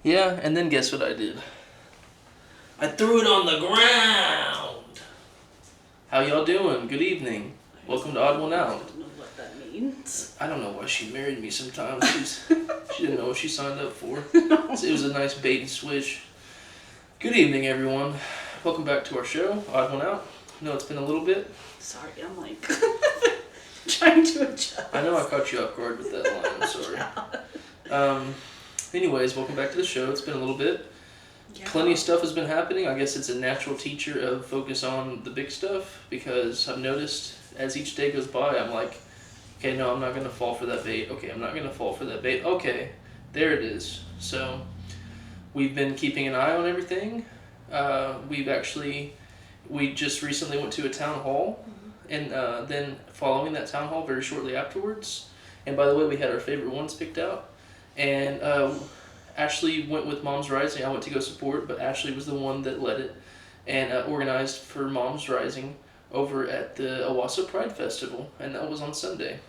Yeah, and then guess what I did? I threw it on the ground. How y'all doing? Good evening. Welcome to Odd One Out. I don't know what that means. I don't know why she married me sometimes. She didn't know what she signed up for. It was a nice bait and switch. Good evening, everyone. Welcome back to our show, Odd One Out. I know it's been a little bit. Sorry, I'm like trying to adjust. I know I caught you off guard with that line. I'm sorry. Anyways, welcome back to the show. It's been a little bit. Yeah. Plenty of stuff has been happening. I guess it's a natural teacher of focus on the big stuff because I've noticed as each day goes by, I'm like, okay, no, I'm not going to fall for that bait. Okay, I'm not going to fall for that bait. Okay, there it is. So we've been keeping an eye on everything. We just recently went to a town hall, and then following that town hall very shortly afterwards, and by the way, we had our favorite ones picked out, and Ashley went with Moms Rising. I went to go support, but Ashley was the one that led it and organized for Moms Rising over at the Owasso Pride Festival, and that was on Sunday.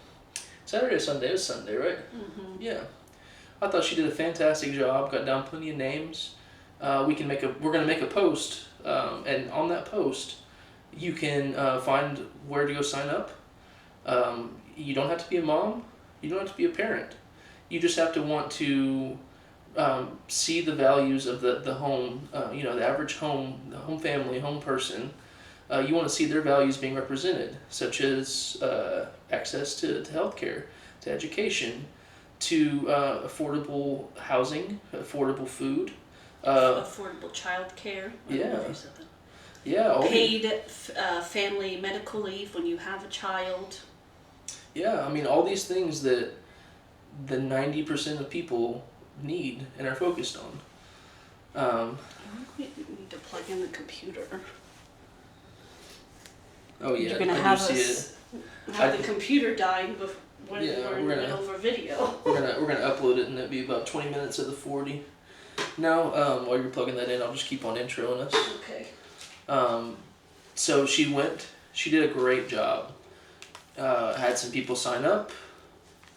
Saturday or Sunday? It was Sunday, right? Mm-hmm. Yeah. I thought she did a fantastic job. Got down plenty of names. We're gonna make a post, and on that post, you can find where to go sign up. You don't have to be a mom. You don't have to be a parent. You just have to want to see the values of the home. The average home, the home family, home person. You want to see their values being represented, such as access to healthcare, to education, to affordable housing, affordable food, affordable child care. Yeah. Paid family medical leave when you have a child. Yeah, I mean all these things that the 90% of people need and are focused on. I think we need to plug in the computer. Oh yeah, You're gonna have the computer dying when we're in the middle of our video. We're gonna upload it, and it'll be about 20 minutes of the 40. Now, while you're plugging that in, I'll just keep on introing us. Okay. So she did a great job. Had some people sign up.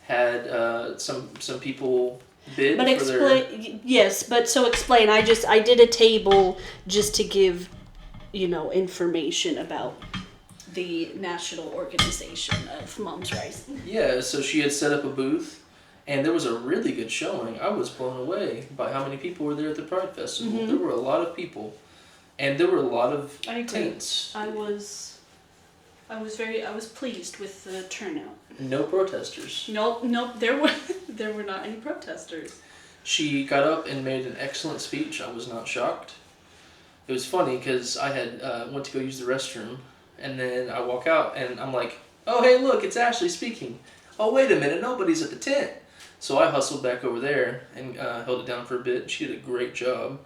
Had some people bid but for their... Yes, but so explain. I did a table just to give, information about the national organization of Moms Rising. Yeah, so she had set up a booth, and there was a really good showing. I was blown away by how many people were there at the Pride Festival. Mm-hmm. There were a lot of people, and there were a lot of tents. I was pleased with the turnout. No protesters. Nope. There were not any protesters. She got up and made an excellent speech. I was not shocked. It was funny because I had went to go use the restroom, and then I walk out and I'm like, oh hey look, it's Ashley speaking. Oh wait a minute, nobody's at the tent. So I hustled back over there and held it down for a bit. She did a great job.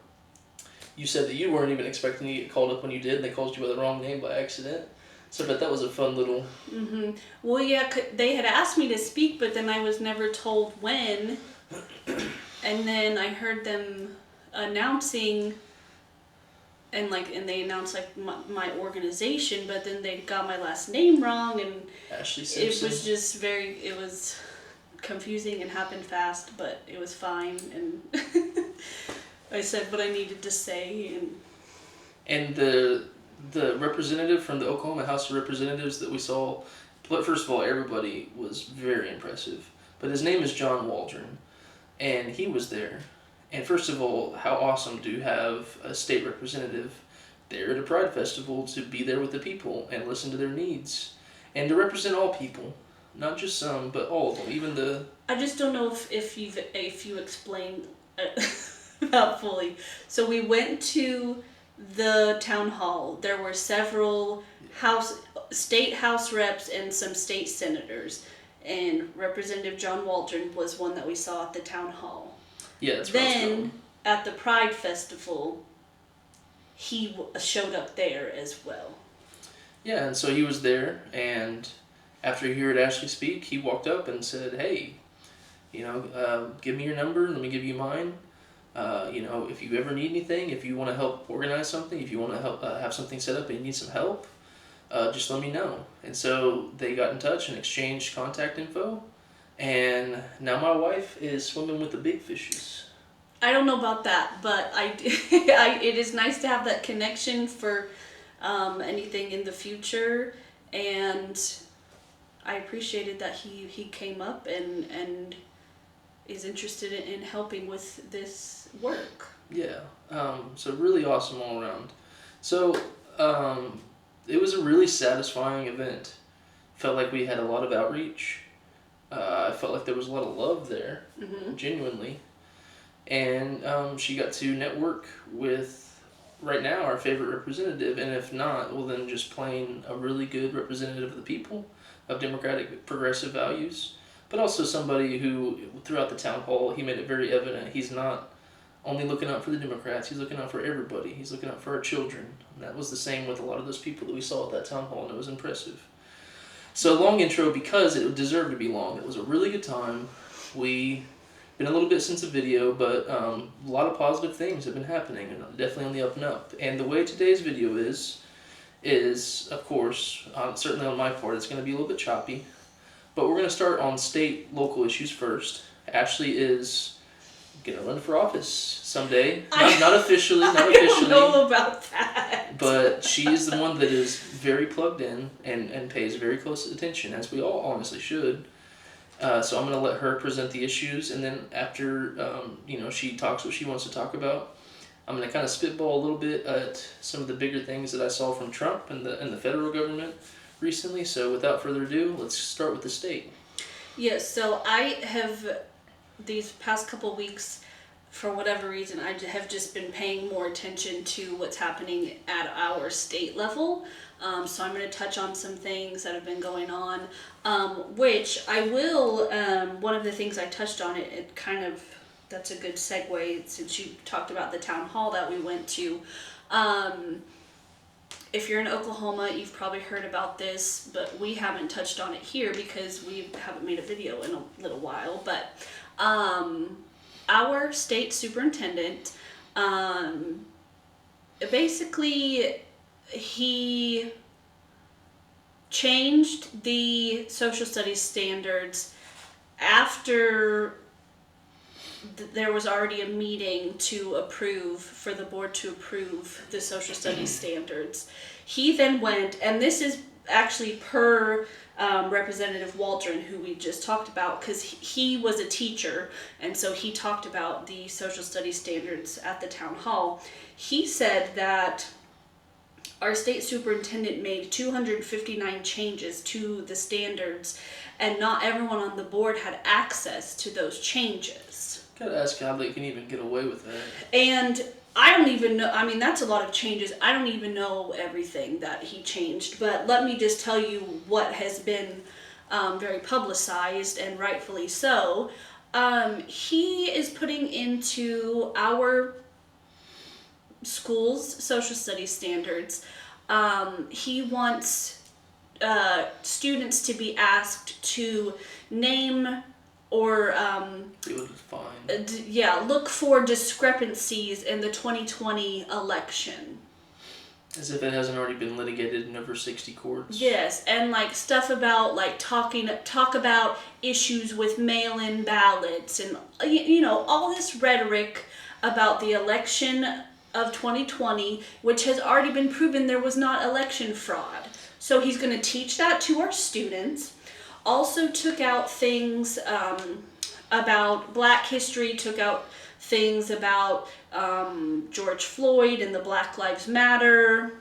You said that you weren't even expecting to get called up when you did, and they called you by the wrong name by accident. So I bet that was a fun little... Mm-hmm. Well, yeah, they had asked me to speak, but then I was never told when. And then I heard them announcing, and they announced my organization, but then they got my last name wrong, and Ashley Simpson. It was just it was confusing and happened fast, but it was fine, and I said what I needed to say, and the representative from the Oklahoma House of Representatives that we saw, first of all, everybody was very impressive. But his name is John Waldron, and he was there. And first of all, how awesome to have a state representative there at a Pride Festival to be there with the people and listen to their needs. And to represent all people, not just some, but all of them, even the... I just don't know if you explained that fully. So we went to the town hall. There were several state house reps and some state senators, and Representative John Waldron was one that we saw at the town hall. Yeah, that's right. Then at the Pride Festival, he showed up there as well. Yeah, and so he was there, and after he heard Ashley speak, he walked up and said, hey, give me your number, let me give you mine. If you ever need anything, if you want to help organize something, if you want to help have something set up and you need some help, just let me know. And so they got in touch and exchanged contact info, and now my wife is swimming with the big fishes. I don't know about that, but it is nice to have that connection for anything in the future, and I appreciated that he came up and is interested in helping with this work. Yeah. So really awesome all around. So it was a really satisfying event. Felt like we had a lot of outreach. I felt like there was a lot of love there, genuinely. And she got to network with, right now, our favorite representative. And if not, well, then just plain a really good representative of the people, of democratic progressive values. But also somebody who, throughout the town hall, he made it very evident he's not only looking out for the Democrats, he's looking out for everybody. He's looking out for our children. And that was the same with a lot of those people that we saw at that town hall, and it was impressive. So long intro because it deserved to be long. It was a really good time. We been a little bit since a video, but a lot of positive things have been happening, and definitely on the up and up. And the way today's video is of course, certainly on my part, it's going to be a little bit choppy. But we're going to start on state, local issues first. Ashley is going to run for office someday. Not officially, not officially. I don't know about that. But she's the one that is very plugged in and pays very close attention, as we all honestly should. So I'm going to let her present the issues, and then after she talks what she wants to talk about, I'm going to kind of spitball a little bit at some of the bigger things that I saw from Trump and the federal government recently. So without further ado, let's start with the state. Yes, so I have, these past couple weeks, for whatever reason, I have just been paying more attention to what's happening at our state level. So I'm going to touch on some things that have been going on, which I will, one of the things I touched on, it kind of, that's a good segue since you talked about the town hall that we went to. If you're in Oklahoma, you've probably heard about this, but we haven't touched on it here because we haven't made a video in a little while. But our state superintendent, basically, he changed the social studies standards after there was already a meeting for the board to approve the social studies standards. He then went, and this is actually per Representative Waldron, who we just talked about, because he was a teacher, and so he talked about the social studies standards at the town hall. He said that our state superintendent made 259 changes to the standards, and not everyone on the board had access to those changes. Gotta ask how they can even get away with that. And I don't even know, I mean, that's a lot of changes. I don't even know everything that he changed, but let me just tell you what has been very publicized, and rightfully so. He is putting into our schools social studies standards. He wants students to be asked to name or look for discrepancies in the 2020 election. As if it hasn't already been litigated in over 60 courts. Yes, and like stuff about like talk about issues with mail-in ballots and all this rhetoric about the election of 2020, which has already been proven there was not election fraud. So he's going to teach that to our students. Also took out things about Black history, took out things about George Floyd and the Black Lives Matter,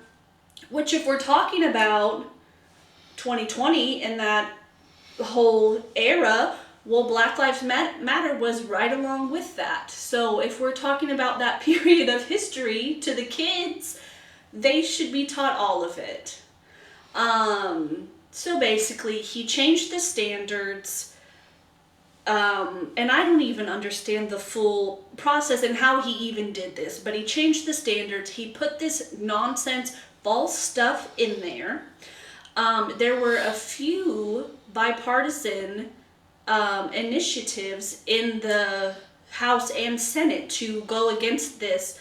which if we're talking about 2020 and that whole era, well, Black Lives Matter was right along with that. So if we're talking about that period of history to the kids, they should be taught all of it. So basically, he changed the standards, and I don't even understand the full process and how he even did this, but he changed the standards. He put this nonsense, false stuff in there. There were a few bipartisan initiatives in the House and Senate to go against this,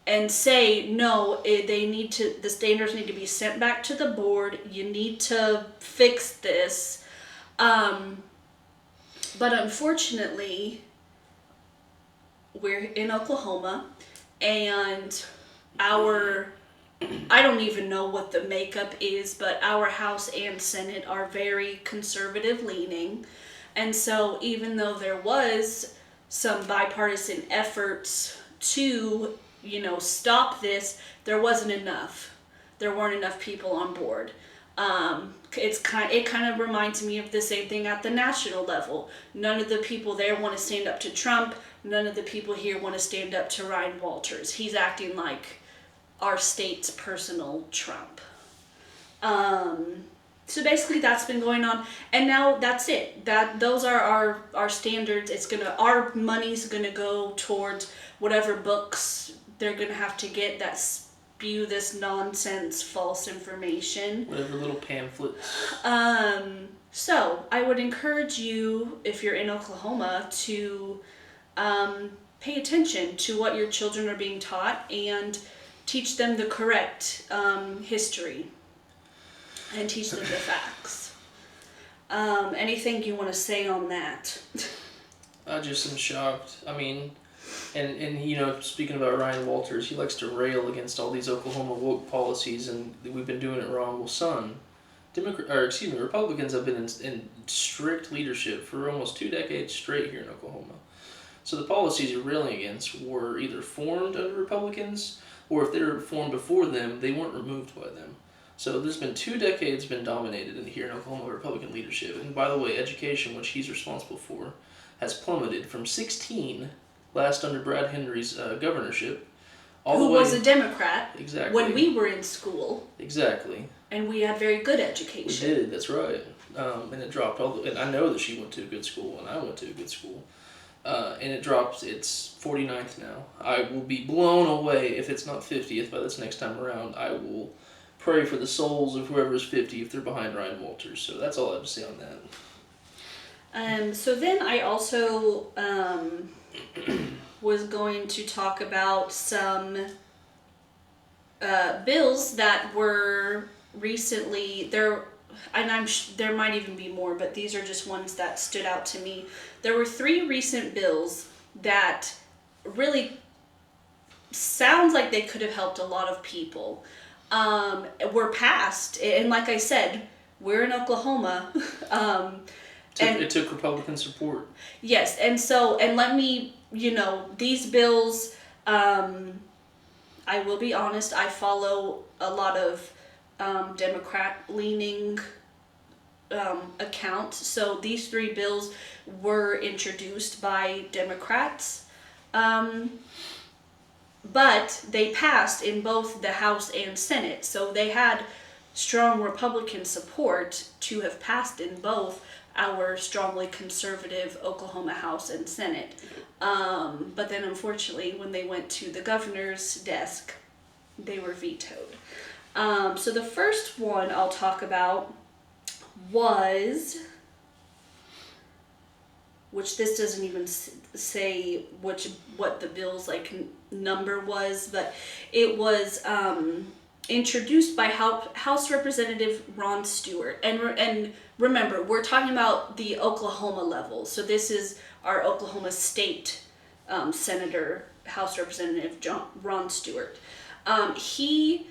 and say, no, the standards need to be sent back to the board. You need to fix this. But unfortunately, we're in Oklahoma, and I don't even know what the makeup is, but our House and Senate are very conservative leaning. And so even though there was some bipartisan efforts to, stop this, there wasn't enough. There weren't enough people on board. It kind of reminds me of the same thing at the national level. None of the people there want to stand up to Trump. None of the people here want to stand up to Ryan Walters. He's acting like our state's personal Trump. So basically that's been going on, and now that's it. Those are our standards. Our money's gonna go towards whatever books they're gonna have to get that spew this nonsense, false information. Whatever little pamphlets. So I would encourage you, if you're in Oklahoma, to pay attention to what your children are being taught and teach them the correct history and teach them the facts. Anything you want to say on that? I just am shocked. I mean, and speaking about Ryan Walters, he likes to rail against all these Oklahoma woke policies, and we've been doing it wrong. Well, son, Republicans have been in strict leadership for almost 2 decades straight here in Oklahoma. So the policies you're railing against were either formed under Republicans, or if they were formed before them, they weren't removed by them. So there's been 2 decades been dominated here in Oklahoma Republican leadership. And by the way, education, which he's responsible for, has plummeted from 16 last under Brad Henry's governorship, who was a Democrat. Exactly. When we were in school. Exactly. And we had very good education. We did, that's right. And it dropped and I know that she went to a good school, and I went to a good school. And it drops, it's 49th now. I will be blown away if it's not 50th by this next time around. I will pray for the souls of whoever's 50 if they're behind Ryan Walters. So that's all I have to say on that. So then I also was going to talk about some bills that were recently there, and there might even be more, but these are just ones that stood out to me. There were 3 recent bills that really sounds like they could have helped a lot of people. Were passed, and like I said, we're in Oklahoma. It took Republican support. Yes, and let me, these bills, I will be honest, I follow a lot of Democrat-leaning accounts. So these 3 bills were introduced by Democrats, but they passed in both the House and Senate. So they had strong Republican support to have passed in both our strongly conservative Oklahoma House and Senate. But then unfortunately, when they went to the governor's desk, they were vetoed. So the first one I'll talk about was, which this doesn't even say what the bill's number was, but it was introduced by House Representative Ron Stewart. And remember, we're talking about the Oklahoma level. So this is our Oklahoma State Senator, House Representative Ron Stewart. He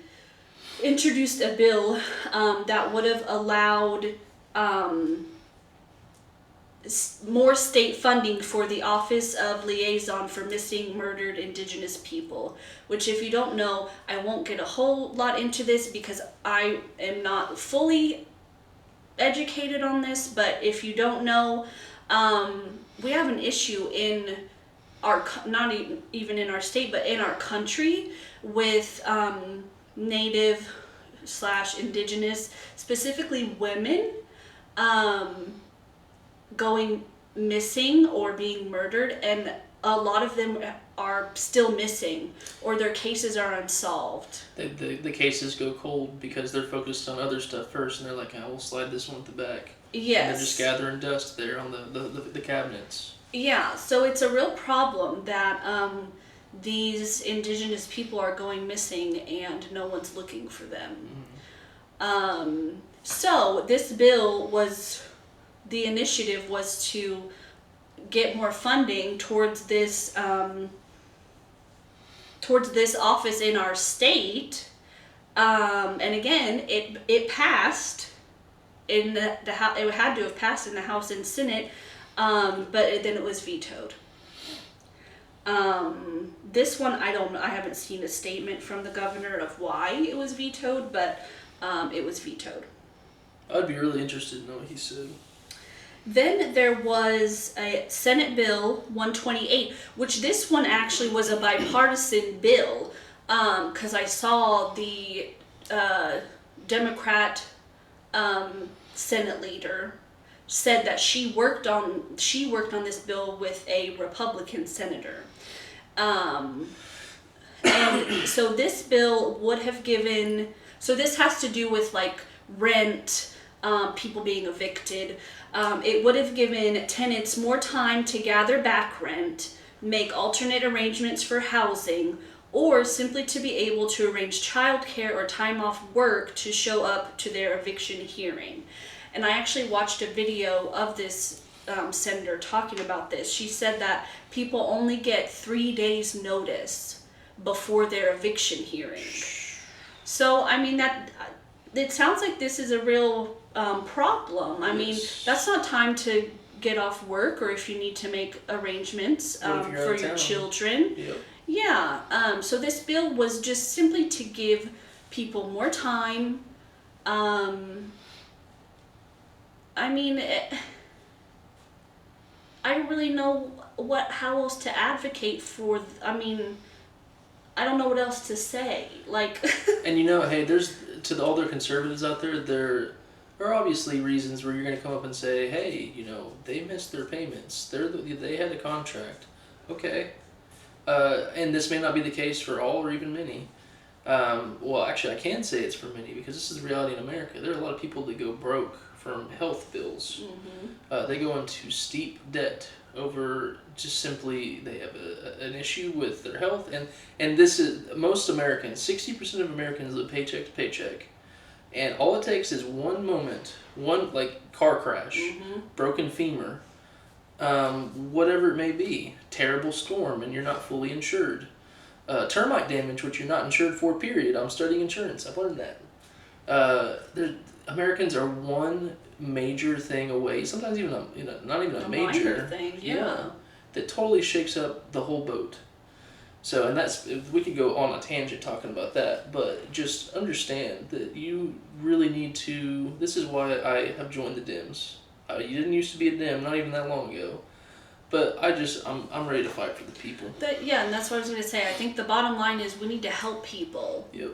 introduced a bill that would have allowed more state funding for the Office of Liaison for Missing, Murdered Indigenous People, which, if you don't know, I won't get a whole lot into this because I am not fully educated on this, but if you don't know, we have an issue in our, not even in our state, but in our country with Native / Indigenous, specifically women, going missing or being murdered, and a lot of them are still missing, or their cases are unsolved. The cases go cold because they're focused on other stuff first, and they're like, we'll slide this one at the back. Yes. And they're just gathering dust there on the cabinets. Yeah, so it's a real problem that these Indigenous people are going missing and no one's looking for them. Mm-hmm. So this bill was, the initiative was to get more funding towards this office in our state. And again, it passed in the House. It had to have passed in the House and Senate, but then it was vetoed. This one, I don't know. I haven't seen a statement from the governor of why it was vetoed, but it was vetoed. I'd be really interested to know what he said. Then there was a Senate Bill 128, which this one actually was a bipartisan bill, because I saw the Democrat Senate leader said that she worked on this bill with a Republican senator. And so this bill would have given, so this has to do with like rent, people being evicted. It would have given tenants more time to gather back rent, make alternate arrangements for housing, or simply to be able to arrange childcare or time off work to show up to their eviction hearing. And I actually watched a video of this senator talking about this. She said that people only get 3 days notice before their eviction hearing. So, I mean, that it sounds like this is a real problem. I mean, that's not time to get off work, or if you need to make arrangements for your children. Yep. Yeah. So this bill was just simply to give people more time. I mean, I don't really know how else to advocate for. I mean, I don't know what else to say. Like. And you know, hey, there's all their conservatives out there. There are obviously reasons where you're going to come up and say, hey, you know, they missed their payments. They had a contract. Okay. And this may not be the case for all or even many. Well, actually, I can say it's for many because this is reality in America. There are a lot of people that go broke from health bills. Mm-hmm. They go into steep debt over just simply they have an issue with their health. And this is most Americans, 60% of Americans live paycheck to paycheck. And all it takes is one moment, one like car crash, mm-hmm. broken femur, whatever it may be, terrible storm, and you're not fully insured. Termite damage, which you're not insured for, period. I'm studying insurance. I've learned that. Americans are one major thing away, sometimes even not even a major thing, yeah. That totally shakes up the whole boat. So, and that's, we could go on a tangent talking about that, but just understand that you really need to, this is why I have joined the Dems. You didn't used to be a Dem, not even that long ago. But I'm ready to fight for the people. And that's what I was going to say. I think the bottom line is we need to help people. Yep.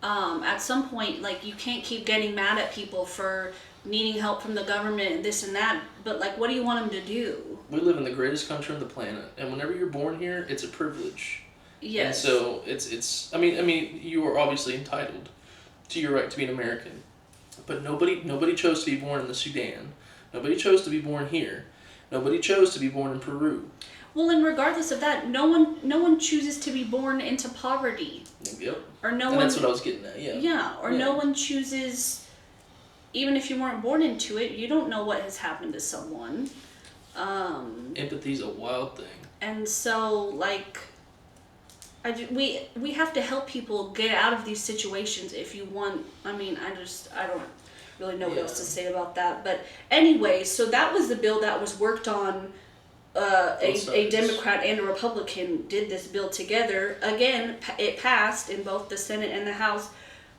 At some point, like, you can't keep getting mad at people for needing help from the government and this and that, but like, what do you want them to do? We live in the greatest country on the planet, and whenever you're born here, it's a privilege. Yes. And so it's I mean you are obviously entitled to your right to be an American, but nobody chose to be born in the Sudan. Nobody chose to be born here. Nobody chose to be born in Peru. Well, and regardless of that, no one chooses to be born into poverty. Yep. Or and that's what I was getting at. Yeah. Yeah. Or no one chooses. Even if you weren't born into it, you don't know what has happened to someone. Empathy's a wild thing. And so, like, we have to help people get out of these situations if you want. I mean, I don't really know what else to say about that. But anyway, so that was the bill that was worked on. A Democrat and a Republican did this bill together. Again, it passed in both the Senate and the House,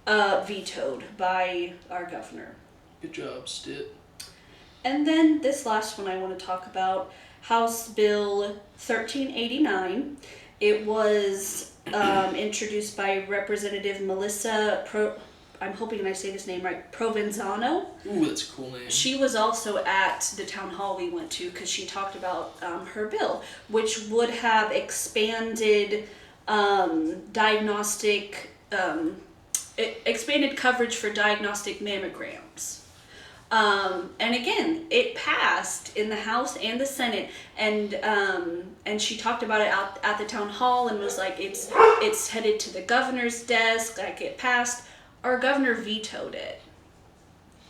vetoed by our governor. Good job, Stitt. And then this last one I want to talk about, House Bill 1389. It was introduced by Representative Melissa I'm hoping I say this name right, Provenzano. Ooh, that's a cool name. She was also at the town hall we went to because she talked about her bill, which would have expanded expanded coverage for diagnostic mammograms. And again, it passed in the House and the Senate, and she talked about it at the town hall and was like, it's headed to the governor's desk, like it passed. Our governor vetoed it.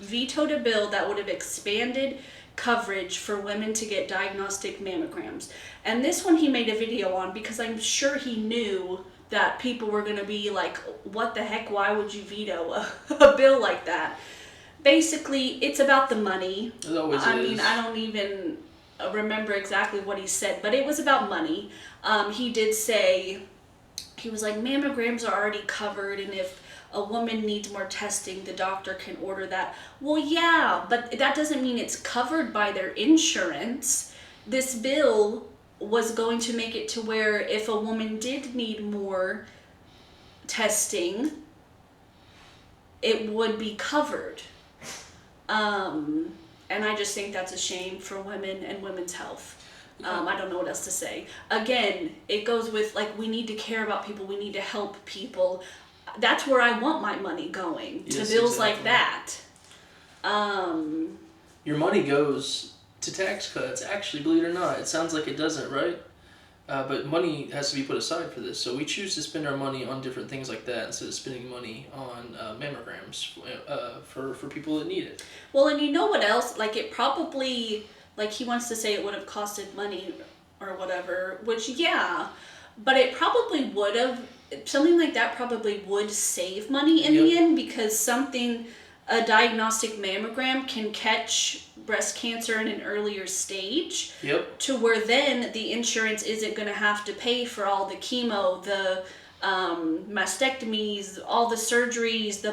Vetoed a bill that would have expanded coverage for women to get diagnostic mammograms. And this one he made a video on because I'm sure he knew that people were going to be like, what the heck, why would you veto a bill like that? Basically, it's about the money. It always is. I mean, I don't even remember exactly what he said, but it was about money. He did say, he was like, mammograms are already covered, and if a woman needs more testing, the doctor can order that. Well, yeah, but that doesn't mean it's covered by their insurance. This bill was going to make it to where if a woman did need more testing, it would be covered. And I just think that's a shame for women and women's health. I don't know what else to say. Again, it goes with, like, we need to care about people. We need to help people. That's where I want my money going, yes, to bills exactly. like that. Your money goes to tax cuts. Actually, believe it or not, it sounds like it doesn't, right? But money has to be put aside for this. So we choose to spend our money on different things like that instead of spending money on mammograms for people that need it. Well, and you know what else? Like, it probably, like, he wants to say it would have costed money or whatever, which, yeah, but it probably would have, something like that probably would save money in the end, because a diagnostic mammogram can catch breast cancer in an earlier stage. Yep. To where then the insurance isn't going to have to pay for all the chemo, the mastectomies, all the surgeries,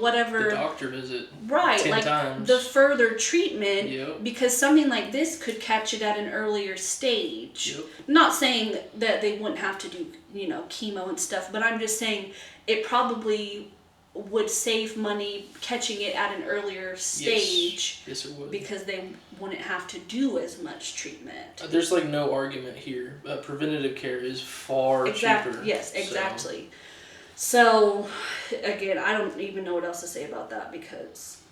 whatever. The doctor visit. Right, 10 like times. the further treatment, Yep. because something like this could catch it at an earlier stage. Yep. Not saying that they wouldn't have to do, chemo and stuff, but I'm just saying it probably would save money catching it at an earlier stage. Yes, it would. Because they wouldn't have to do as much treatment. There's like no argument here. Preventative care is far cheaper. Yes, exactly. So, again, I don't even know what else to say about that, because,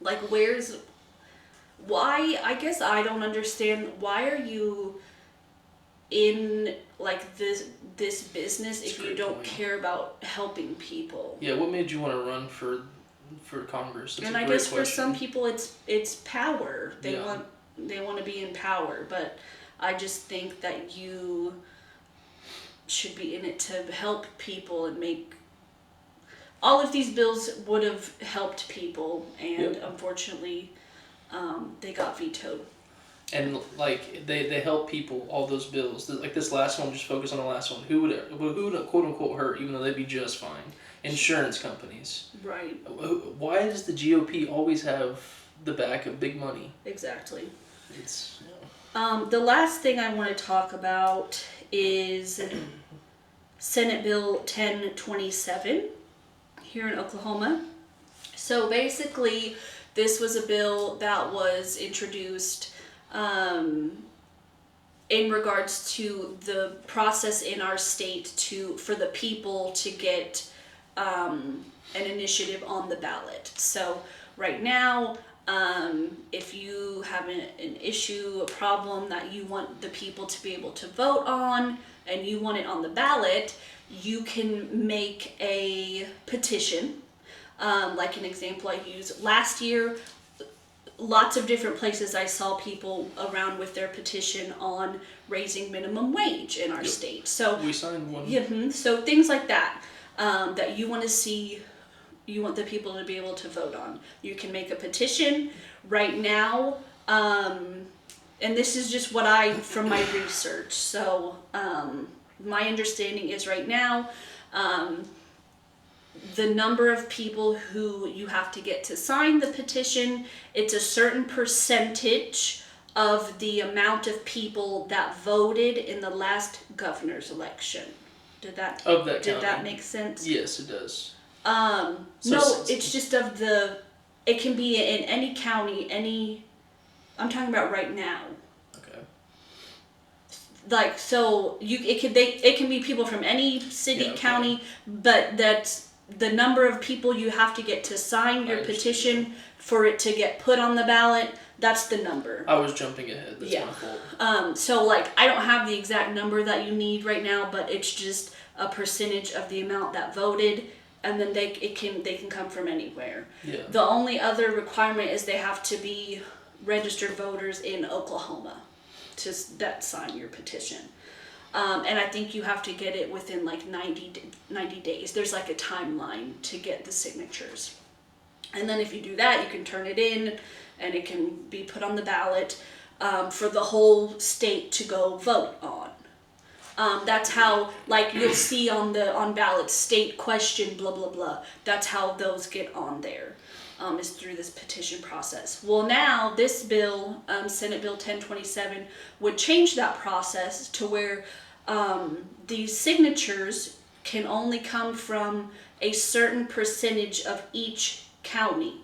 like, why, I guess I don't understand, why are you in, like, this business if you don't care about helping people? Yeah, what made you want to run for Congress? That's and a I great guess question. for some people it's power. They Yeah. want to be in power, but I just think that you should be in it to help people and make. All of these bills would have helped people, and unfortunately, they got vetoed. And like they help people. All those bills, like this last one, just focus on the last one. Who would quote unquote hurt, even though they'd be just fine? Insurance companies. Right. Why does the GOP always have the back of big money? Exactly. It's. The last thing I want to talk about is Senate Bill 1027 here in Oklahoma. So basically, this was a bill that was introduced in regards to the process in our state for the people to get an initiative on the ballot. So right now, if you have an issue, a problem that you want the people to be able to vote on, and you want it on the ballot, you can make a petition. Like an example I used last year, lots of different places I saw people around with their petition on raising minimum wage in our state. So we signed one. Yeah, so things like that, that you want to see, you want the people to be able to vote on. You can make a petition right now, and this is just from my research. So my understanding is right now, the number of people who you have to get to sign the petition, it's a certain percentage of the amount of people that voted in the last governor's election. Did that make sense? Yes, it does. It's just it can be in any county, I'm talking about right now. Okay. Like, so it can be people from any city, county, but that's the number of people you have to get to sign your petition for it to get put on the ballot. That's the number. I was jumping ahead. That's my fault. So like, I don't have the exact number that you need right now, but it's just a percentage of the amount that voted. and then they can come from anywhere. Yeah. The only other requirement is they have to be registered voters in Oklahoma that sign your petition. And I think you have to get it within like 90 days. There's like a timeline to get the signatures. And then if you do that, you can turn it in and it can be put on the ballot for the whole state to go vote on. That's how, like, you'll see on ballots, state question, blah, blah, blah. That's how those get on there, is through this petition process. Well, now this bill, Senate Bill 1027, would change that process to where these signatures can only come from a certain percentage of each county.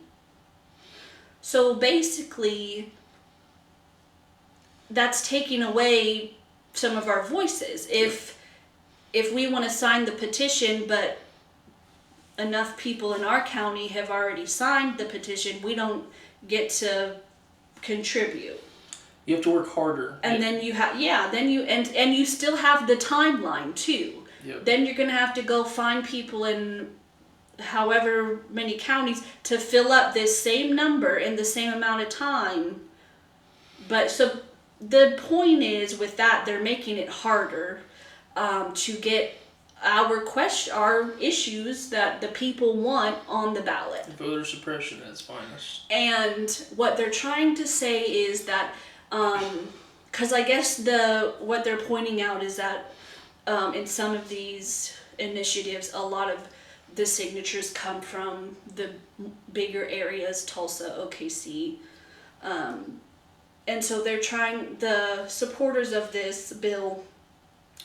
So basically, that's taking away some of our voices. If we want to sign the petition, but enough people in our county have already signed the petition, we don't get to contribute. You have to work harder. And then you have, and you still have the timeline too. Yep. Then you're gonna have to go find people in however many counties to fill up this same number in the same amount of time. But so the point is, with that, they're making it harder to get our issues that the people want on the ballot. Voter suppression at its finest. And what they're trying to say is that, because I guess what they're pointing out is that in some of these initiatives, a lot of the signatures come from the bigger areas, Tulsa, OKC. And so the supporters of this bill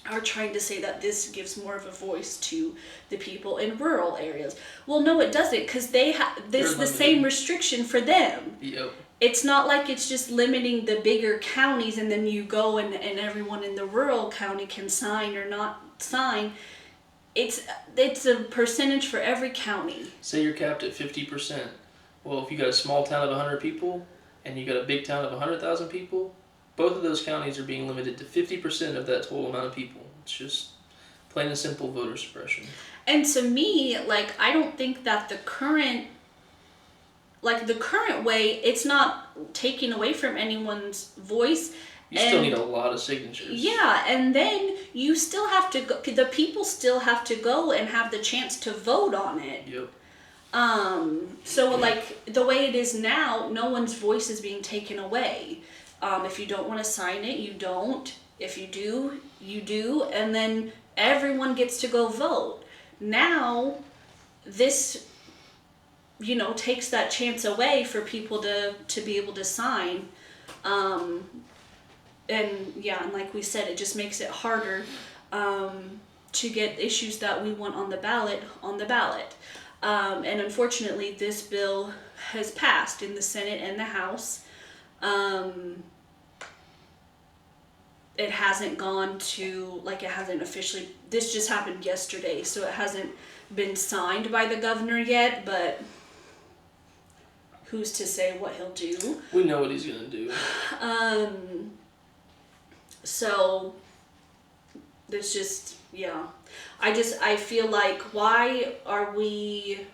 are trying to say that this gives more of a voice to the people in rural areas. Well, no, it doesn't, because this is the same restriction for them. Yep. It's not like it's just limiting the bigger counties and then you go and everyone in the rural county can sign or not sign. It's a percentage for every county. Say you're capped at 50%. Well, if you got a small town of 100 people and you got a big town of 100,000 people, both of those counties are being limited to 50% of that total amount of people. It's just plain and simple voter suppression. And to me, like, I don't think that the current way, it's not taking away from anyone's voice. You still need a lot of signatures. Yeah, and then you still have to go, the people still have to go and have the chance to vote on it. Yep. So like the way it is now, no one's voice is being taken away. If you don't want to sign it, you don't. If you do, you do, and then everyone gets to go vote. Now, this, takes that chance away for people to be able to sign. And like we said, it just makes it harder to get issues that we want on the ballot. And unfortunately, this bill has passed in the Senate and the House. It hasn't gone to, it hasn't officially, this just happened yesterday, so it hasn't been signed by the governor yet, but who's to say what he'll do? We know what he's going to do. So, there's just, I feel like, why are we,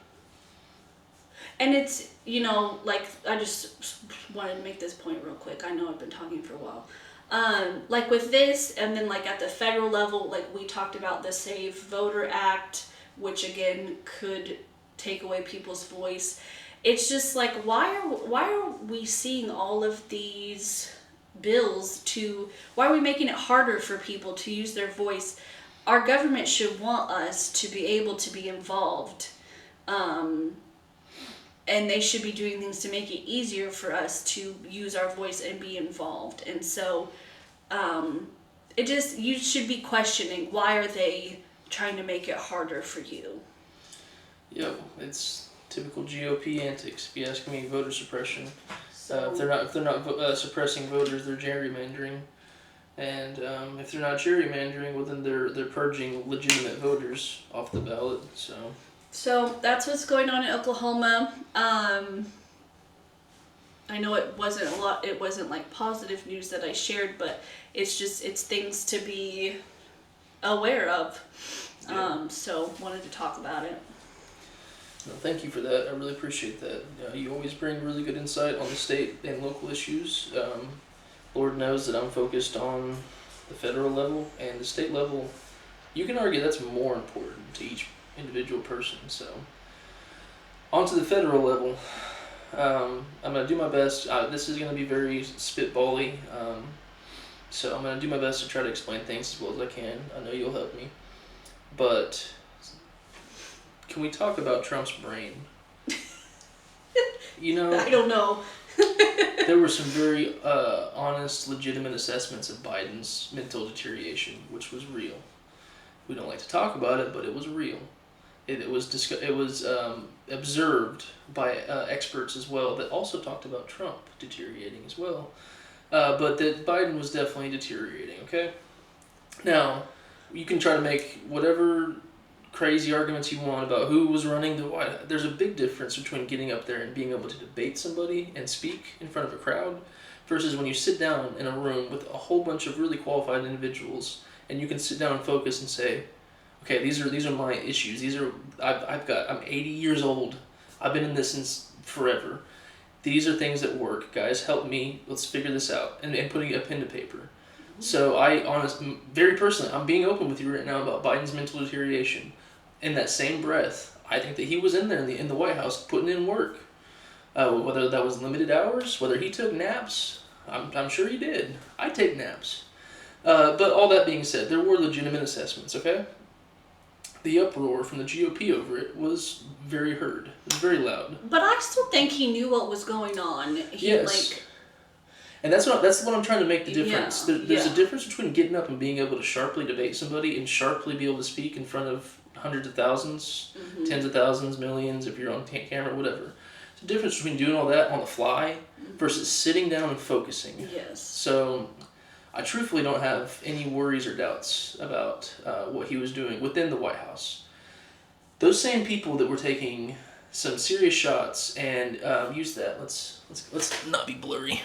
and it's, I just wanted to make this point real quick. I know I've been talking for a while. With this, and then at the federal level, we talked about the Save Voter Act, which again could take away people's voice. It's just why are we seeing all of these bills why are we making it harder for people to use their voice? Our government should want us to be able to be involved. And they should be doing things to make it easier for us to use our voice and be involved. And so, you should be questioning, why are they trying to make it harder for you? Yep, it's typical GOP antics, if you ask me. Voter suppression. So, if they're not suppressing voters, they're gerrymandering. And if they're not gerrymandering, well then they're purging legitimate voters off the ballot. So that's what's going on in Oklahoma. I know it wasn't positive news that I shared, but it's things to be aware of. Yeah. So wanted to talk about it. No, thank you for that. I really appreciate that. You always bring really good insight on the state and local issues. Lord knows that I'm focused on the federal level and the state level. You can argue that's more important to each individual person. So, on to the federal level. I'm going to do my best. This is going to be very spitbally. So, I'm going to do my best to try to explain things as well as I can. I know you'll help me. But, can we talk about Trump's brain? You know, I don't know. there were some very honest, legitimate assessments of Biden's mental deterioration, which was real. We don't like to talk about it, but it was real. It was observed by experts as well that also talked about Trump deteriorating as well. But that Biden was definitely deteriorating, okay? Now, you can try to make whatever crazy arguments you want about who was running the White House. There's a big difference between getting up there and being able to debate somebody and speak in front of a crowd versus when you sit down in a room with a whole bunch of really qualified individuals and you can sit down and focus and say, okay, these are my issues. I'm 80 years old. I've been in this since forever. These are things that work. Guys, help me. Let's figure this out. And putting a pen to paper. So very personally, I'm being open with you right now about Biden's mental deterioration. In that same breath, I think that he was in there in the White House putting in work. Whether that was limited hours, whether he took naps, I'm sure he did. I take naps. But all that being said, there were legitimate assessments, okay? The uproar from the GOP over it was very heard. It was very loud. But I still think he knew what was going on. Yes. And that's what I'm trying to make the difference. Yeah, There's a difference between getting up and being able to sharply debate somebody and sharply be able to speak in front of hundreds of thousands, tens of thousands, millions, if you're on camera, whatever. There's a difference between doing all that on the fly versus sitting down and focusing. Yes. So I truthfully don't have any worries or doubts about what he was doing within the White House. Those same people that were taking some serious shots and use that. Let's not be blurry.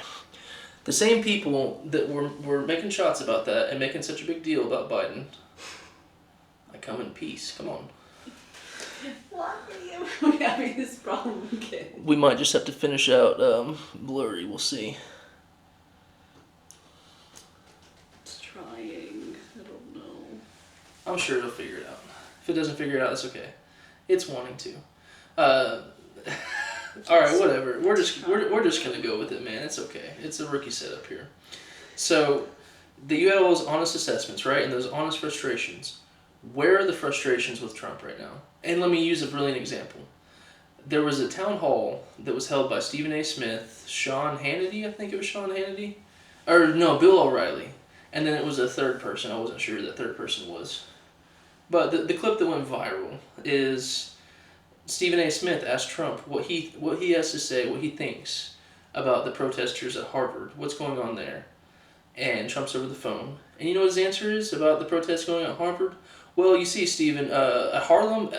The same people that were making shots about that and making such a big deal about Biden. I come in peace. Come on. Why are we having this problem again? We might just have to finish out blurry. We'll see. It's trying. I don't know. I'm sure it'll figure it out. If it doesn't figure it out, it's okay. It's wanting to. All right, whatever. We're just gonna go with it, man. It's okay. It's a rookie setup here. So, you had all those honest assessments, right, and those honest frustrations. Where are the frustrations with Trump right now? And let me use a brilliant example. There was a town hall that was held by Stephen A. Smith, Sean Hannity, I think it was Sean Hannity, or no, Bill O'Reilly, and then it was a third person. I wasn't sure who that third person was. But the clip that went viral is Stephen A. Smith asked Trump what he has to say, what he thinks about the protesters at Harvard, what's going on there. And Trump's over the phone. And you know what his answer is about the protests going on at Harvard? Well, you see, Stephen, at Harlem,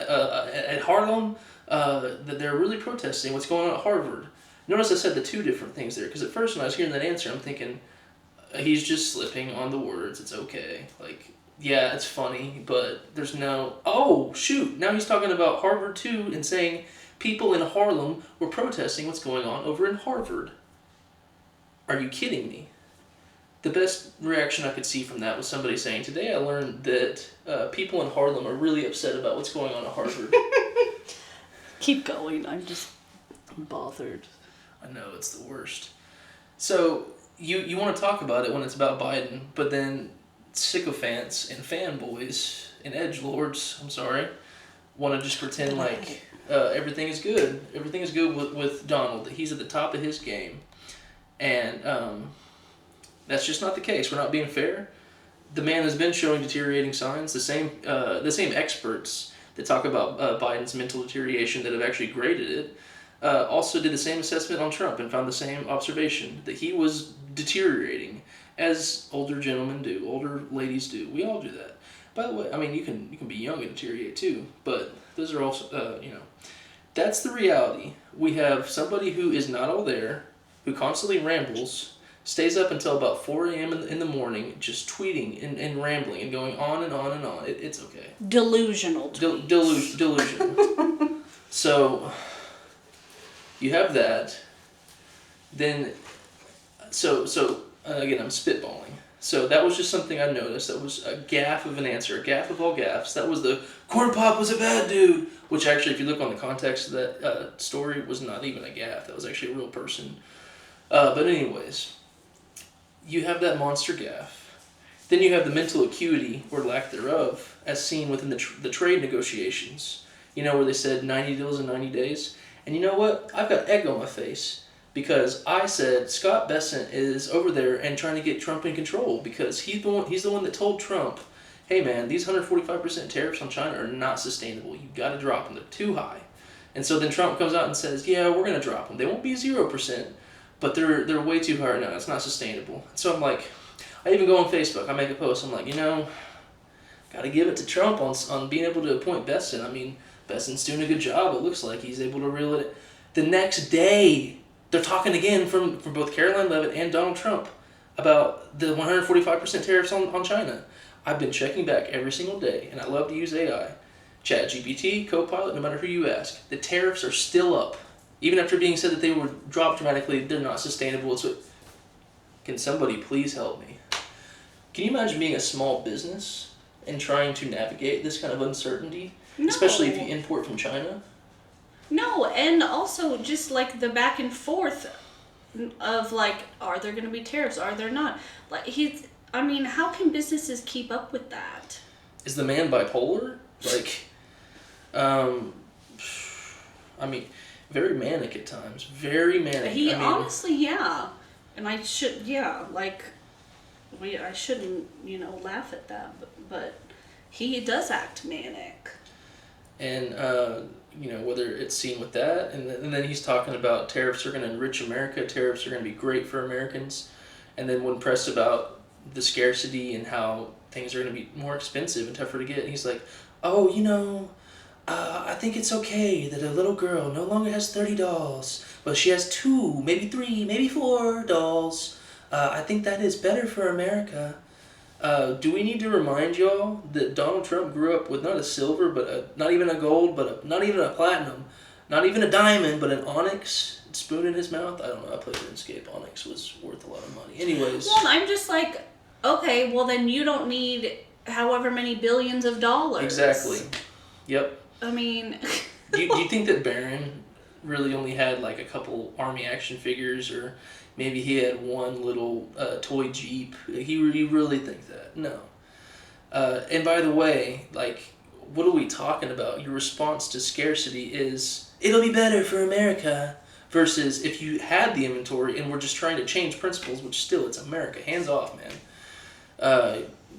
that they're really protesting what's going on at Harvard. Notice I said the two different things there, because at first when I was hearing that answer, I'm thinking, he's just slipping on the words, it's okay. Like, yeah, it's funny, but there's no... Oh, shoot, now he's talking about Harvard too, and saying people in Harlem were protesting what's going on over in Harvard. Are you kidding me? The best reaction I could see from that was somebody saying, today I learned that people in Harlem are really upset about what's going on at Harvard. Keep going, I'm bothered. I know, it's the worst. So, you want to talk about it when it's about Biden, but then sycophants and fanboys and edgelords, want to just pretend like everything is good. Everything is good with Donald, that he's at the top of his game. And that's just not the case. We're not being fair. The man has been showing deteriorating signs. The same experts that talk about Biden's mental deterioration that have actually graded it also did the same assessment on Trump and found the same observation, that he was deteriorating, as older gentlemen do, older ladies do. We all do that. By the way, I mean, you can be young and deteriorate too, but those are also, that's the reality. We have somebody who is not all there, who constantly rambles, stays up until about 4 a.m. in the morning, just tweeting and rambling and going on and on and on. It's okay. Delusional. Delusional. So you have that. Then, again, I'm spitballing. So that was just something I noticed. That was a gaffe of an answer, a gaffe of all gaffes. That was the corn pop was a bad dude. Which actually, if you look on the context of that story, was not even a gaffe. That was actually a real person. But anyways, you have that monster gaffe. Then you have the mental acuity, or lack thereof, as seen within the trade negotiations. You know, where they said 90 deals in 90 days. And you know what? I've got egg on my face. Because I said Scott Bessent is over there and trying to get Trump in control. Because he's the one that told Trump, hey man, these 145% tariffs on China are not sustainable. You've got to drop them. They're too high. And so then Trump comes out and says, yeah, we're going to drop them. They won't be 0%, but they're way too high right now. It's not sustainable. So I'm like, I even go on Facebook. I make a post. I'm like, got to give it to Trump on being able to appoint Bessent. I mean, Bessent's doing a good job. It looks like he's able to reel it. The next day, they're talking again from both Caroline Leavitt and Donald Trump about the 145% tariffs on China. I've been checking back every single day, and I love to use AI. ChatGPT, Copilot, no matter who you ask. The tariffs are still up. Even after being said that they were dropped dramatically, they're not sustainable. Can somebody please help me? Can you imagine being a small business and trying to navigate this kind of uncertainty? No. Especially if you import from China? No, and also just like the back and forth of like, are there going to be tariffs? Are there not? Like how can businesses keep up with that? Is the man bipolar? Like, very manic at times. Very manic. Honestly, yeah. And I shouldn't, laugh at that, but he does act manic. And, whether it's seen with that, and then he's talking about tariffs are going to enrich America, tariffs are going to be great for Americans, and then when pressed about the scarcity and how things are going to be more expensive and tougher to get, he's like, I think it's okay that a little girl no longer has 30 dolls, but she has 2, maybe 3, maybe 4 dolls. I think that is better for America. Do we need to remind y'all that Donald Trump grew up with not a silver, but not even a gold, but not even a platinum, not even a diamond, but an onyx spoon in his mouth? I don't know. I played RuneScape. Onyx was worth a lot of money. Anyways. Well, I'm just like, okay, well then you don't need however many billions of dollars. Exactly. Yep. I mean. do you think that Barron really only had like a couple army action figures, or maybe he had one little toy Jeep? You really think that? No. And by the way, like, what are we talking about? Your response to scarcity is, it'll be better for America, versus if you had the inventory and we're just trying to change principles, which still, it's America. Hands off, man.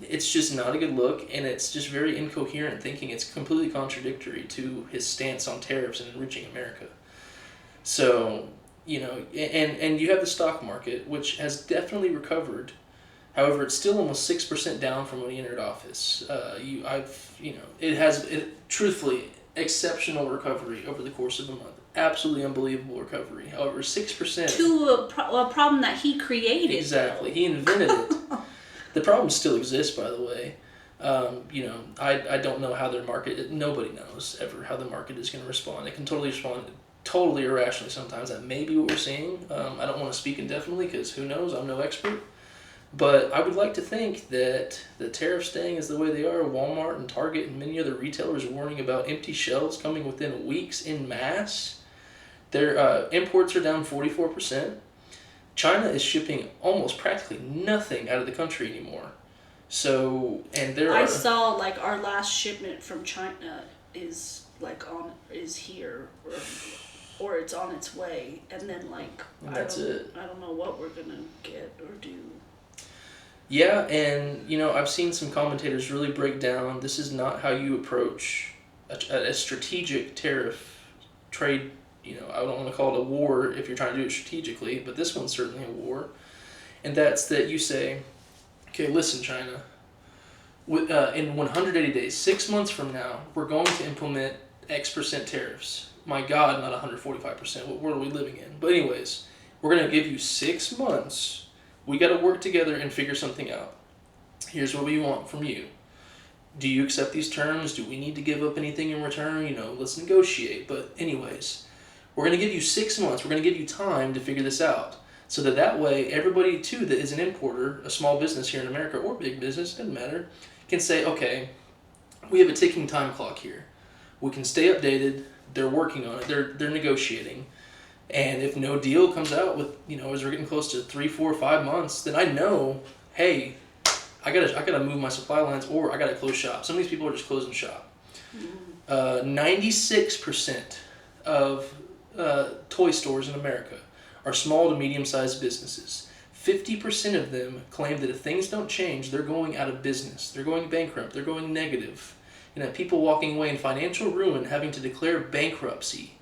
It's just not a good look, and it's just very incoherent thinking. It's completely contradictory to his stance on tariffs and enriching America. So, and you have the stock market, which has definitely recovered. However, it's still almost 6% down from when he entered office. It has truthfully exceptional recovery over the course of a month. Absolutely unbelievable recovery. However, 6% to a problem that he created. Exactly, he invented it. The problem still exists, by the way. I don't know how their market. Nobody knows ever how the market is going to respond. It can totally respond totally irrationally sometimes. That may be what we're seeing. I don't want to speak indefinitely because who knows? I'm no expert. But I would like to think that the tariffs staying as the way they are, Walmart and Target and many other retailers warning about empty shelves coming within weeks in mass. Their imports are down 44%. China is shipping almost practically nothing out of the country anymore. So, and I saw like our last shipment from China is here, or it's on its way, and then like I don't know what we're gonna get or do. Yeah, and I've seen some commentators really break down this is not how you approach a strategic tariff trade. I don't want to call it a war if you're trying to do it strategically, but this one's certainly a war. And that's that you say, okay, listen, China, in 180 days, 6 months from now, we're going to implement X% tariffs. My God, not 145%. What world are we living in? But anyways, we're going to give you 6 months. We got to work together and figure something out. Here's what we want from you. do you accept these terms? Do we need to give up anything in return? You know, let's negotiate. But anyways, we're going to give you 6 months. We're going to give you time to figure this out. So that way, everybody, too, that is an importer, a small business here in America, or big business, doesn't matter, can say, okay, we have a ticking time clock here. We can stay updated. They're working on it. They're negotiating. And if no deal comes out with, you know, as we're getting close to 3, 4, 5 months, then I know, hey, I gotta move my supply lines, or I gotta close shop. Some of these people are just closing shop. 96% of toy stores in America are small to medium-sized businesses. 50% of them claim that if things don't change, they're going out of business. They're going bankrupt. They're going negative. You know, people walking away in financial ruin, having to declare bankruptcy.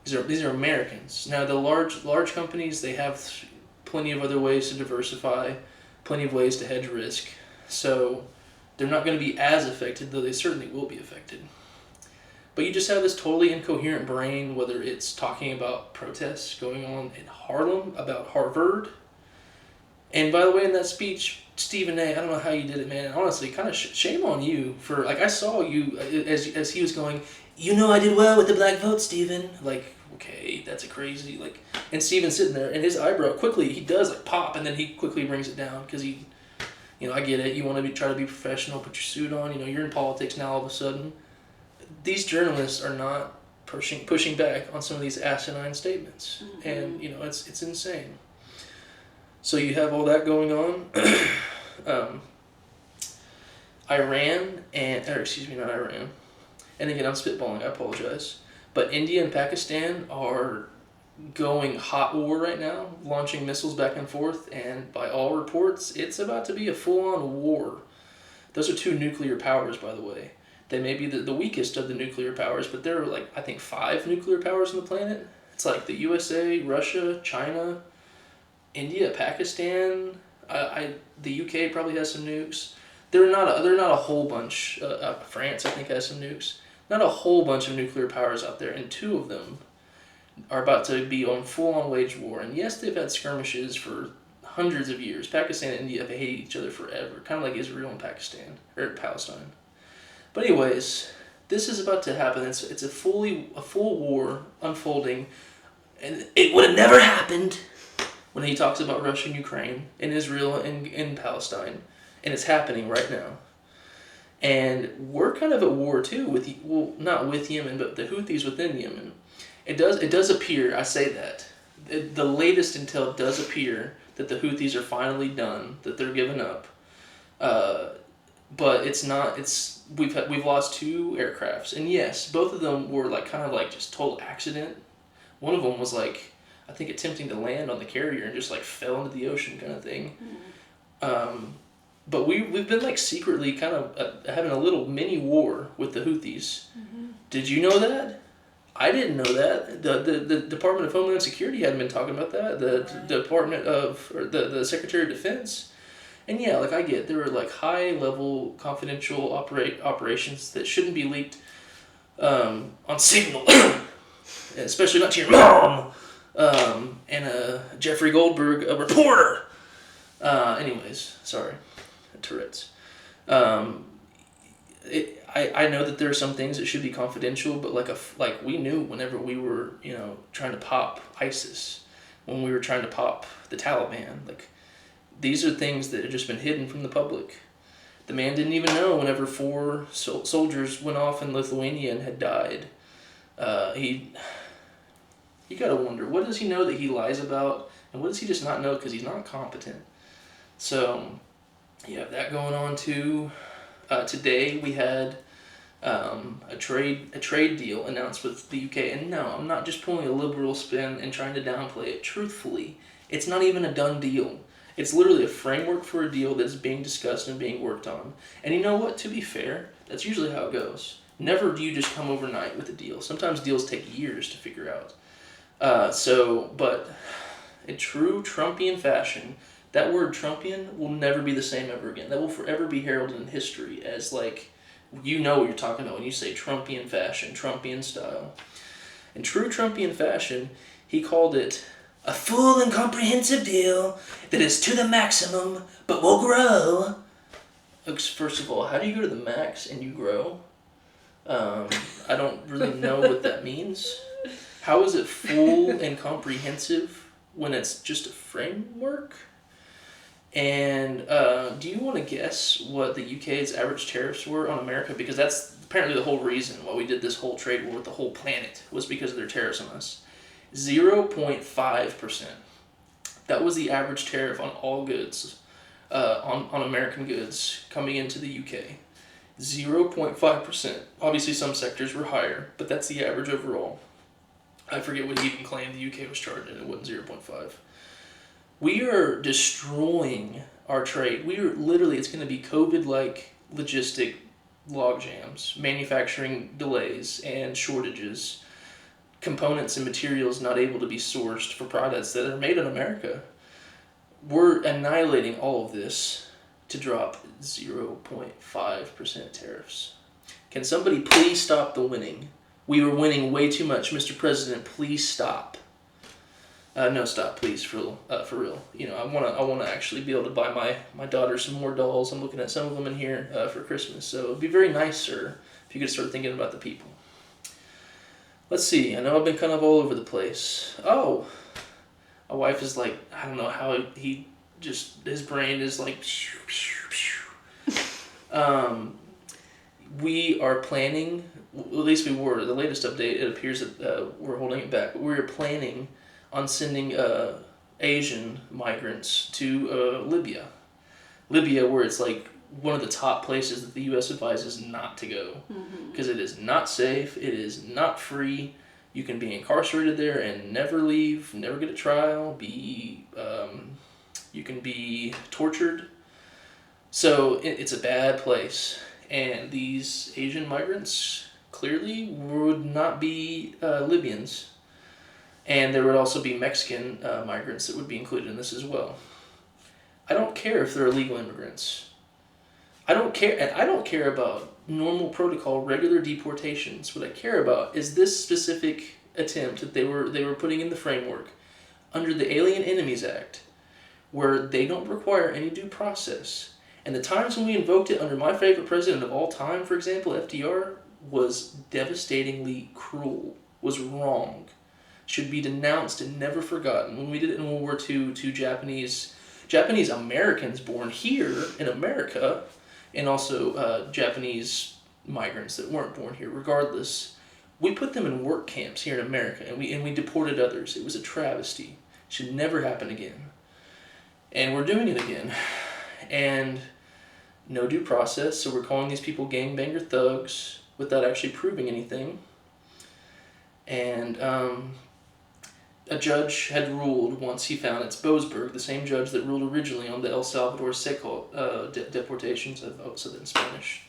These are Americans. Now, the large companies, they have plenty of other ways to diversify, plenty of ways to hedge risk. So they're not going to be as affected, though they certainly will be affected. But you just have this totally incoherent brain, whether it's talking about protests going on in Harlem, about Harvard. And by the way, in that speech, Stephen A., I don't know how you did it, man. Honestly, kind of shame on you for, like, I saw you as he was going, you know I did well with the black vote, Stephen. Like, okay, that's a crazy, like, and Stephen's sitting there, and his eyebrow quickly, he does, like, pop, and then he quickly brings it down, because he, you know, I get it, you want to try to be professional, put your suit on, you know, you're in politics now all of a sudden. These journalists are not pushing back on some of these asinine statements, and, you know, it's insane. So you have all that going on. Iran, and again, I'm spitballing, I apologize. But India and Pakistan are going hot war right now, launching missiles back and forth, and by all reports, it's about to be a full-on war. Those are 2 nuclear powers, by the way. They may be the weakest of the nuclear powers, but there are, like, I think 5 nuclear powers on the planet. It's like the USA, Russia, China, India, Pakistan, the UK probably has some nukes. They're not a whole bunch. France, I think, has some nukes. Not a whole bunch of nuclear powers out there, and 2 of them are about to be on full-on wage war. And yes, they've had skirmishes for hundreds of years. Pakistan and India have hated each other forever, kind of like Israel and Palestine. But anyways, this is about to happen. It's a full war unfolding, and it would have never happened when he talks about Russia and Ukraine and Israel and Palestine, and it's happening right now. And we're kind of at war too not with Yemen, but the Houthis within Yemen. It does appear, I say that, the latest intel does appear that the Houthis are finally done, that they're giving up. But it's not. We've lost 2 aircrafts, and yes, both of them were kind of just total accident. One of them was I think attempting to land on the carrier and just fell into the ocean kind of thing. But we've been secretly kind of having a little mini war with the Houthis. Did you know that? I didn't know that. The Department of Homeland Security hadn't been talking about that. The Secretary of Defense. And yeah, I get there were high level confidential operations that shouldn't be leaked on signal, especially not to your mom. And Jeffrey Goldberg, a reporter. Anyways, sorry, Tourette's. I know that there are some things that should be confidential, but we knew whenever we were trying to pop ISIS, when we were trying to pop the Taliban, these are things that have just been hidden from the public. The man didn't even know whenever 4 soldiers went off in Lithuania and had died. You gotta wonder, what does he know that he lies about, and what does he just not know because he's not competent? So, you have that going on too. Today we had a trade deal announced with the UK, and no, I'm not just pulling a liberal spin and trying to downplay it. Truthfully, it's not even a done deal. It's literally a framework for a deal that's being discussed and being worked on. And you know what? To be fair, that's usually how it goes. Never do you just come overnight with a deal. Sometimes deals take years to figure out. But in true Trumpian fashion, that word Trumpian will never be the same ever again. That will forever be heralded in history as you know what you're talking about when you say Trumpian fashion, Trumpian style. In true Trumpian fashion, he called it a full and comprehensive deal that is to the maximum, but will grow. First of all, how do you go to the max and you grow? I don't really know what that means. How is it full and comprehensive when it's just a framework? And do you want to guess what the UK's average tariffs were on America? Because that's apparently the whole reason why we did this whole trade war with the whole planet, was because of their tariffs on us. 0.5%. That was the average tariff on all goods, on American goods coming into the UK. 0.5%. Obviously some sectors were higher, but that's the average overall. I forget what he even claimed the UK was charging, it wasn't 0.5. We are destroying our trade. We are literally, it's going to be COVID-like logistic logjams, manufacturing delays and shortages, components and materials not able to be sourced for products that are made in America. We're annihilating all of this to drop 0.5% tariffs. Can somebody please stop the winning? We were winning way too much. Mr. President, please stop. No, stop, please, for real. You know, I wanna actually be able to buy my daughter some more dolls. I'm looking at some of them in here for Christmas. So it'd be very nice, sir, if you could start thinking about the people. Let's see. I know I've been kind of all over the place. Oh, my wife is like, I don't know how his brain is like. We are planning. At least we were. The latest update, it appears that we're holding it back. But we were planning on sending Asian migrants to Libya. Libya, where it's like one of the top places that the U.S. advises not to go. Because it is not safe, it is not free. You can be incarcerated there and never leave, never get a trial, you can be tortured. So it's a bad place. And these Asian migrants clearly would not be Libyans. And there would also be Mexican migrants that would be included in this as well. I don't care if they're illegal immigrants. I don't care about normal protocol, regular deportations. What I care about is this specific attempt that they were putting in the framework under the Alien Enemies Act, where they don't require any due process. And the times when we invoked it under my favorite president of all time, for example, FDR, was devastatingly cruel, was wrong, should be denounced and never forgotten. When we did it in World War II to Japanese Americans born here in America, and also Japanese migrants that weren't born here, regardless, we put them in work camps here in America, and we deported others. It was a travesty. It should never happen again. And we're doing it again. And no due process, so we're calling these people gangbanger thugs without actually proving anything. And a judge had ruled once he found it's Boasberg, the same judge that ruled originally on the El Salvador Seco deportations, I've said that in Spanish.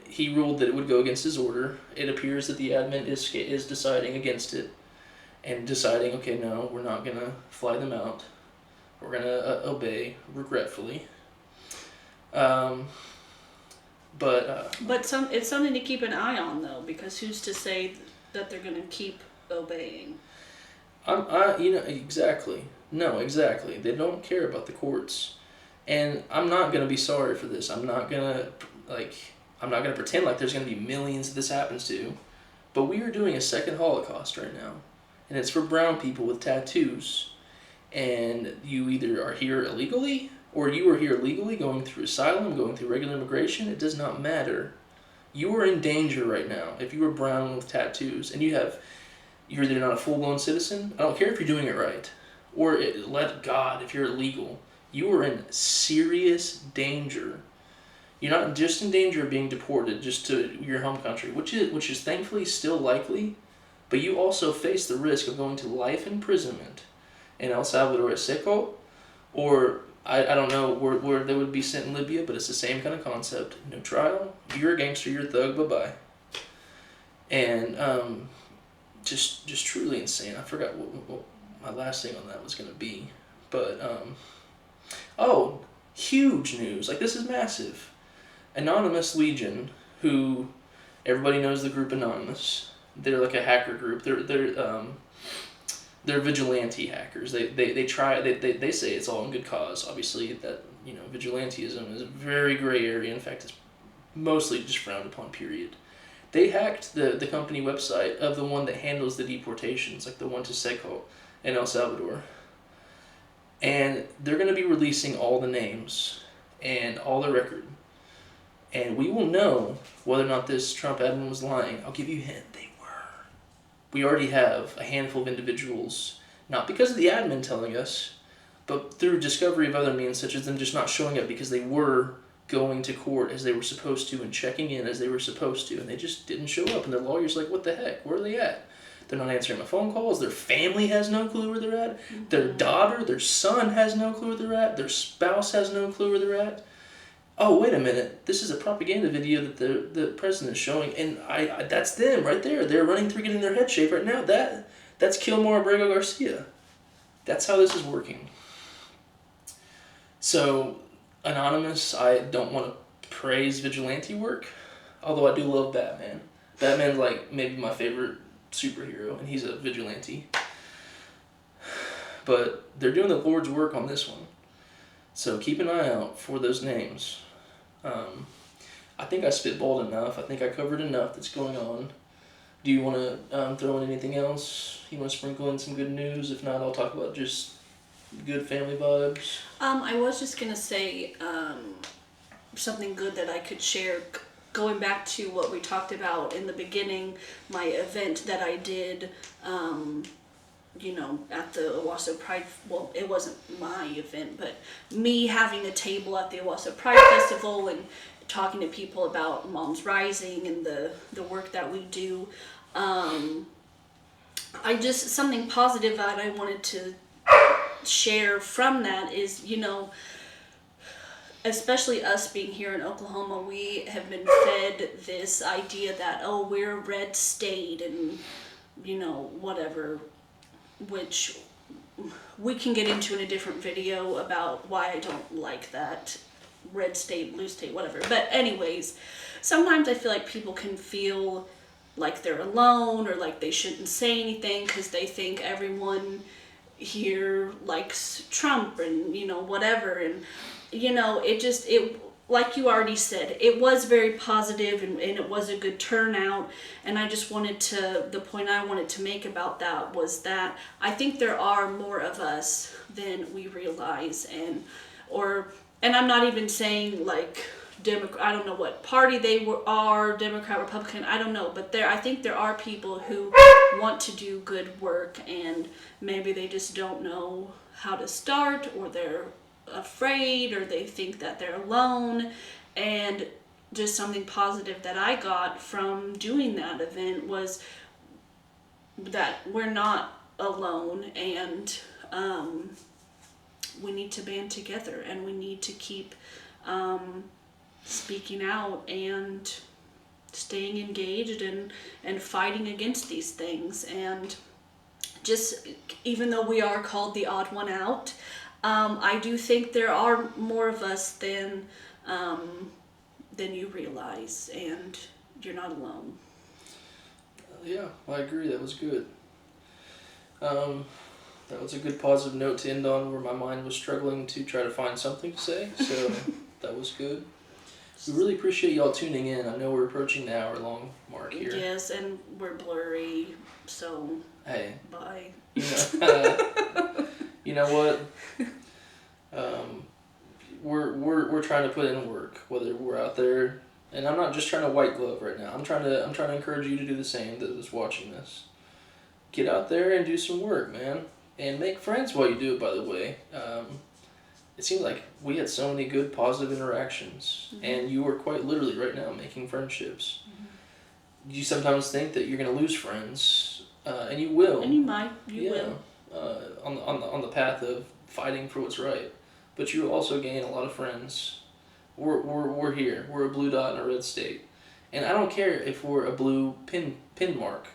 He ruled that it would go against his order. It appears that the admin is deciding against it and deciding, okay, no, we're not going to fly them out. We're going to obey, regretfully. But it's something to keep an eye on, though, because who's to say that they're going to keep obeying? Exactly. No, exactly. They don't care about the courts. And I'm not going to be sorry for this. I'm not going to pretend like there's going to be millions that this happens to. But we are doing a second Holocaust right now. And it's for brown people with tattoos. And you either are here illegally, or you are here legally, going through asylum, going through regular immigration. It does not matter. You are in danger right now if you are brown with tattoos, and you're either not a full-blown citizen. I don't care if you're doing it right, or let God, if you're illegal. You are in serious danger. You're not just in danger of being deported just to your home country, which is thankfully still likely, but you also face the risk of going to life imprisonment in El Salvador Seco, or I don't know where they would be sent in Libya, but it's the same kind of concept. No trial, you're a gangster, you're a thug, bye-bye. And just truly insane. I forgot what my last thing on that was going to be. But, huge news. Like, this is massive. Anonymous Legion, who everybody knows the group Anonymous. They're like a hacker group. They're vigilante hackers. They say it's all in good cause. Obviously, that vigilantism is a very gray area. In fact, it's mostly just frowned upon, period. They hacked the company website of the one that handles the deportations, like the one to Seco in El Salvador. And they're going to be releasing all the names and all the record. And we will know whether or not this Trump admin was lying. I'll give you a hint. They were. We already have a handful of individuals, not because of the admin telling us, but through discovery of other means, such as them just not showing up because they were going to court as they were supposed to and checking in as they were supposed to, and they just didn't show up. And their lawyer's like, what the heck? Where are they at? They're not answering my phone calls. Their family has no clue where they're at. Mm-hmm. Their daughter, their son has no clue where they're at. Their spouse has no clue where they're at. Oh, wait a minute. This is a propaganda video that the president is showing, and I that's them right there. They're running through getting their head shaved right now. That's Kilmore Abrego Garcia. That's how this is working. So, Anonymous, I don't want to praise vigilante work, although I do love Batman. Batman's like maybe my favorite superhero, and he's a vigilante. But they're doing the Lord's work on this one. So keep an eye out for those names. I think I spitballed enough. I think I covered enough that's going on. Do you want to throw in anything else? You want to sprinkle in some good news? If not, I'll talk about just good family vibes. I was just going to say something good that I could share. Going back to what we talked about in the beginning, my event that I did, at the Owasso Pride, well, it wasn't my event, but me having a table at the Owasso Pride Festival and talking to people about Moms Rising and the work that we do. Something positive that I wanted to share from that is, especially us being here in Oklahoma, we have been fed this idea that, oh, we're a red state and, whatever, which we can get into in a different video about why I don't like that. Red state, blue state, whatever. But anyways, sometimes I feel like people can feel like they're alone or like they shouldn't say anything because they think everyone here likes Trump and, whatever. And, it like you already said, it was very positive and it was a good turnout. And I just the point I wanted to make about that was that I think there are more of us than we realize. And I'm not even saying like I don't know what party they are, Democrat, Republican, I don't know. But I think there are people who want to do good work and maybe they just don't know how to start, or they're afraid, or they think that they're alone. And just something positive that I got from doing that event was that we're not alone, and we need to band together, and we need to keep speaking out and staying engaged and fighting against these things. And just even though we are called the odd one out, I do think there are more of us than you realize, and you're not alone. Yeah, I agree. That was good. That was a good positive note to end on, where my mind was struggling to try to find something to say. So that was good. We really appreciate y'all tuning in. I know we're approaching the hour-long mark here. Yes, and we're blurry, so hey, bye. You know what? We're trying to put in work, whether we're out there, and I'm not just trying to white glove right now. I'm trying to encourage you to do the same, that is watching this. Get out there and do some work, man, and make friends while you do it. By the way, it seems like we had so many good, positive interactions, mm-hmm. and you are quite literally right now making friendships. Mm-hmm. You sometimes think that you're going to lose friends, and you will. And you might. You will. On the path of fighting for what's right, but you also gain a lot of friends. We're here. We're a blue dot in a red state, and I don't care if we're a blue pin mark,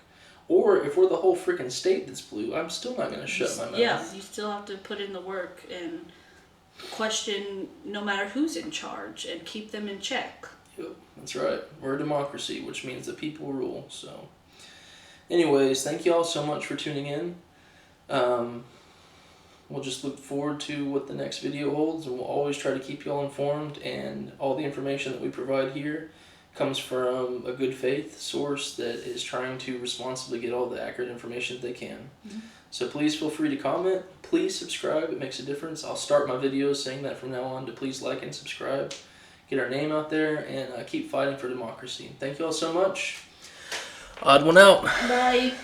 or if we're the whole freaking state that's blue. I'm still not gonna shut my mouth. Yeah, you still have to put in the work and question no matter who's in charge and keep them in check. Yep, that's right. We're a democracy, which means the people rule. So, anyways, thank you all so much for tuning in. we'll just look forward to what the next video holds, and we'll always try to keep you all informed, and all the information that we provide here comes from a good faith source that is trying to responsibly get all the accurate information that they can. Mm-hmm. So please feel free to comment. Please subscribe. It makes a difference. I'll start my videos saying that from now on, to please like and subscribe. Get our name out there, and keep fighting for democracy. Thank you all so much. Odd one out. Bye.